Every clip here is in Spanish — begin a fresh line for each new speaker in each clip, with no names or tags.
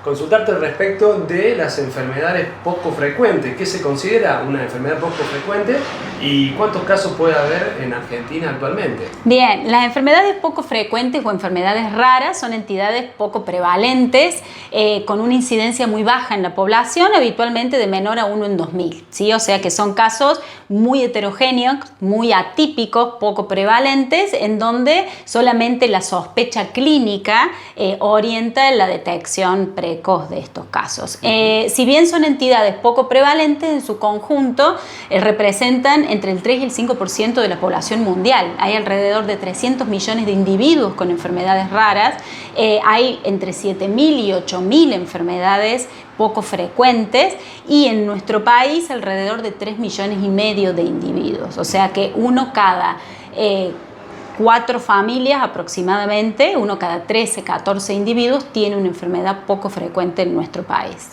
Consultarte respecto de las enfermedades poco frecuentes. ¿Qué se considera una enfermedad poco frecuente y cuántos casos puede haber en Argentina actualmente?
Bien, las enfermedades poco frecuentes o enfermedades raras son entidades poco prevalentes con una incidencia muy baja en la población, habitualmente de menor a 1 en 2000, ¿sí? O sea que son casos muy heterogéneos, muy atípicos, poco prevalentes, en donde solamente la sospecha clínica orienta la detección precoz de estos casos. Si bien son entidades poco prevalentes, en su conjunto representan entre el 3 y el 5% de la población mundial. Hay alrededor de 300 millones de individuos con enfermedades raras, hay entre 7.000 y 8.000 enfermedades poco frecuentes y en nuestro país alrededor de 3,5 millones de individuos. O sea que uno cada 4 familias aproximadamente, uno cada 13, 14 individuos tiene una enfermedad poco frecuente en nuestro país.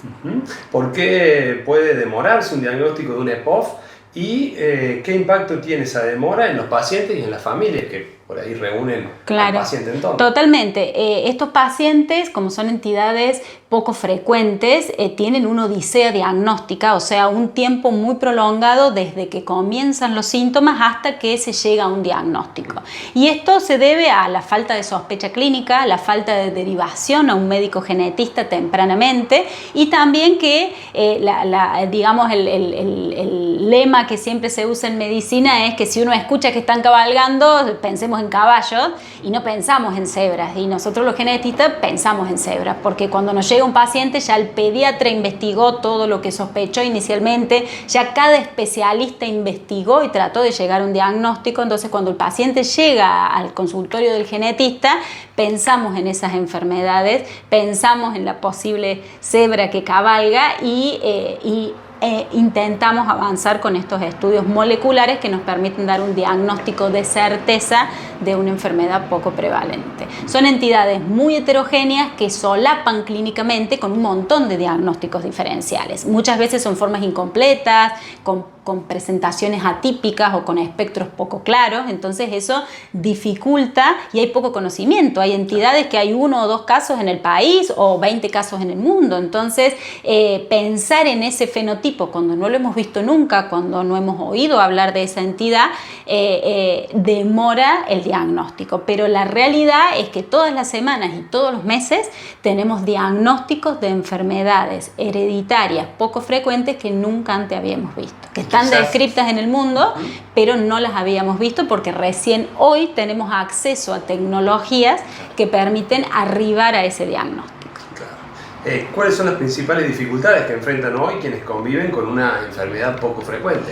¿Por qué puede demorarse un diagnóstico de una EPOF y qué impacto tiene esa demora en los pacientes y en las familias que por ahí reúnen al paciente en torno?
Totalmente. Estos pacientes, como son entidades poco frecuentes, tienen una odisea diagnóstica, o sea, un tiempo muy prolongado desde que comienzan los síntomas hasta que se llega a un diagnóstico. Y esto se debe a la falta de sospecha clínica, la falta de derivación a un médico genetista tempranamente y también que, digamos, el lema que siempre se usa en medicina es que si uno escucha que están cabalgando, pensemos en caballos y no pensamos en cebras, y nosotros los genetistas pensamos en cebras porque cuando nos llega un paciente ya el pediatra investigó todo lo que sospechó inicialmente, ya cada especialista investigó y trató de llegar a un diagnóstico. Entonces cuando el paciente llega al consultorio del genetista pensamos en esas enfermedades, pensamos en la posible cebra que cabalga y intentamos avanzar con estos estudios moleculares que nos permiten dar un diagnóstico de certeza de una enfermedad poco prevalente. Son entidades muy heterogéneas que solapan clínicamente con un montón de diagnósticos diferenciales. Muchas veces son formas incompletas, con presentaciones atípicas o con espectros poco claros, entonces eso dificulta y hay poco conocimiento. Hay entidades que hay 1 o 2 casos en el país o 20 casos en el mundo, entonces pensar en ese fenotipo cuando no lo hemos visto nunca, cuando no hemos oído hablar de esa entidad, demora el diagnóstico. Pero la realidad es que todas las semanas y todos los meses tenemos diagnósticos de enfermedades hereditarias poco frecuentes que nunca antes habíamos visto, que están descritas en el mundo, pero no las habíamos visto porque recién hoy tenemos acceso a tecnologías que permiten arribar a ese diagnóstico.
¿Cuáles son las principales dificultades que enfrentan hoy quienes conviven con una enfermedad poco frecuente?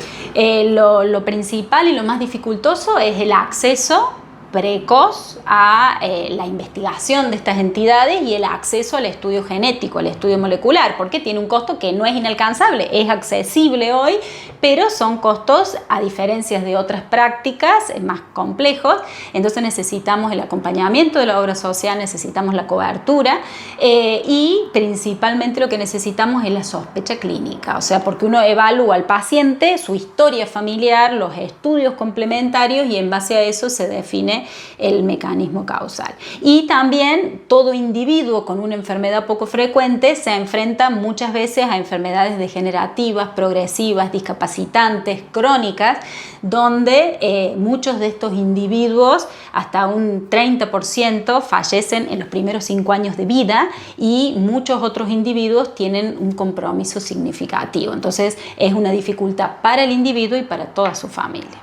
Lo principal y lo más dificultoso es el acceso precoz a la investigación de estas entidades y el acceso al estudio genético, al estudio molecular, porque tiene un costo que no es inalcanzable, es accesible hoy, pero son costos, a diferencia de otras prácticas, más complejos. Entonces necesitamos el acompañamiento de la obra social, necesitamos la cobertura y principalmente lo que necesitamos es la sospecha clínica, o sea, porque uno evalúa al paciente, su historia familiar, los estudios complementarios y en base a eso se define el mecanismo causal. Y también todo individuo con una enfermedad poco frecuente se enfrenta muchas veces a enfermedades degenerativas, progresivas, discapacitantes, crónicas, donde muchos de estos individuos, hasta un 30%, fallecen en los primeros 5 años de vida y muchos otros individuos tienen un compromiso significativo. Entonces es una dificultad para el individuo y para toda su familia.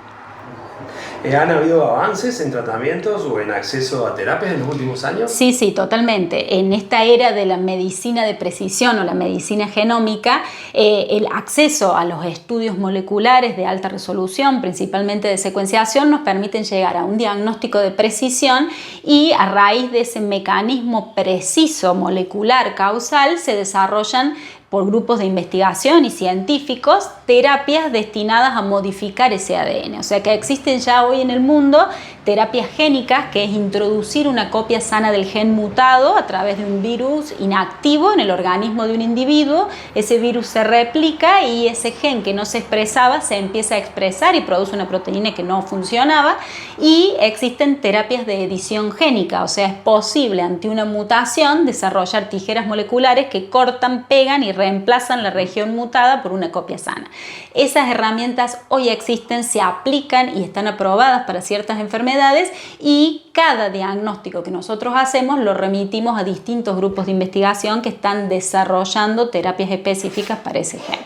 ¿Han habido avances en tratamientos o en acceso a terapias en los últimos años?
Sí, totalmente. En esta era de la medicina de precisión o la medicina genómica, el acceso a los estudios moleculares de alta resolución, principalmente de secuenciación, nos permiten llegar a un diagnóstico de precisión y a raíz de ese mecanismo preciso molecular causal se desarrollan por grupos de investigación y científicos, terapias destinadas a modificar ese ADN. O sea que existen ya hoy en el mundo terapias génicas, que es introducir una copia sana del gen mutado a través de un virus inactivo en el organismo de un individuo. Ese virus se replica y ese gen que no se expresaba se empieza a expresar y produce una proteína que no funcionaba. Y existen terapias de edición génica, o sea, es posible ante una mutación desarrollar tijeras moleculares que cortan, pegan y reemplazan la región mutada por una copia sana. Esas herramientas hoy existen, se aplican y están aprobadas para ciertas enfermedades, y cada diagnóstico que nosotros hacemos lo remitimos a distintos grupos de investigación que están desarrollando terapias específicas para ese gen.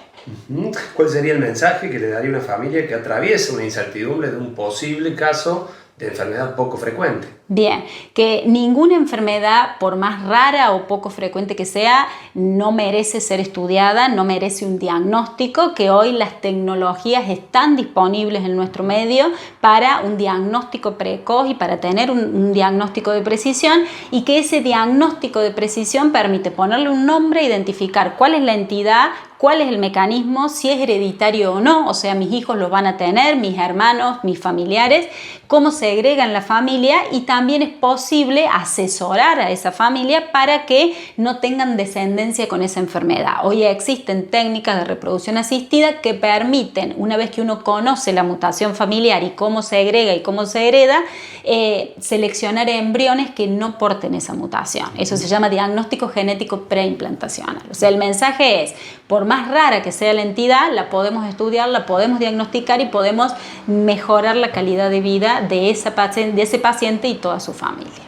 ¿Cuál sería el mensaje que le daría a una familia que atraviesa una incertidumbre de un posible caso de enfermedad poco frecuente?
Bien, que ninguna enfermedad, por más rara o poco frecuente que sea, no merece ser estudiada, no merece un diagnóstico, que hoy las tecnologías están disponibles en nuestro medio para un diagnóstico precoz y para tener un diagnóstico de precisión, y que ese diagnóstico de precisión permite ponerle un nombre, identificar cuál es la entidad, cuál es el mecanismo, si es hereditario o no, o sea, mis hijos lo van a tener, mis hermanos, mis familiares, cómo se agrega en la familia, y también es posible asesorar a esa familia para que no tengan descendencia con esa enfermedad. Hoy existen técnicas de reproducción asistida que permiten, una vez que uno conoce la mutación familiar y cómo se agrega y cómo se hereda, seleccionar embriones que no porten esa mutación. Eso se llama diagnóstico genético preimplantacional. O sea, el mensaje es, por más rara que sea la entidad, la podemos estudiar, la podemos diagnosticar y podemos mejorar la calidad de vida de ese paciente y toda su familia.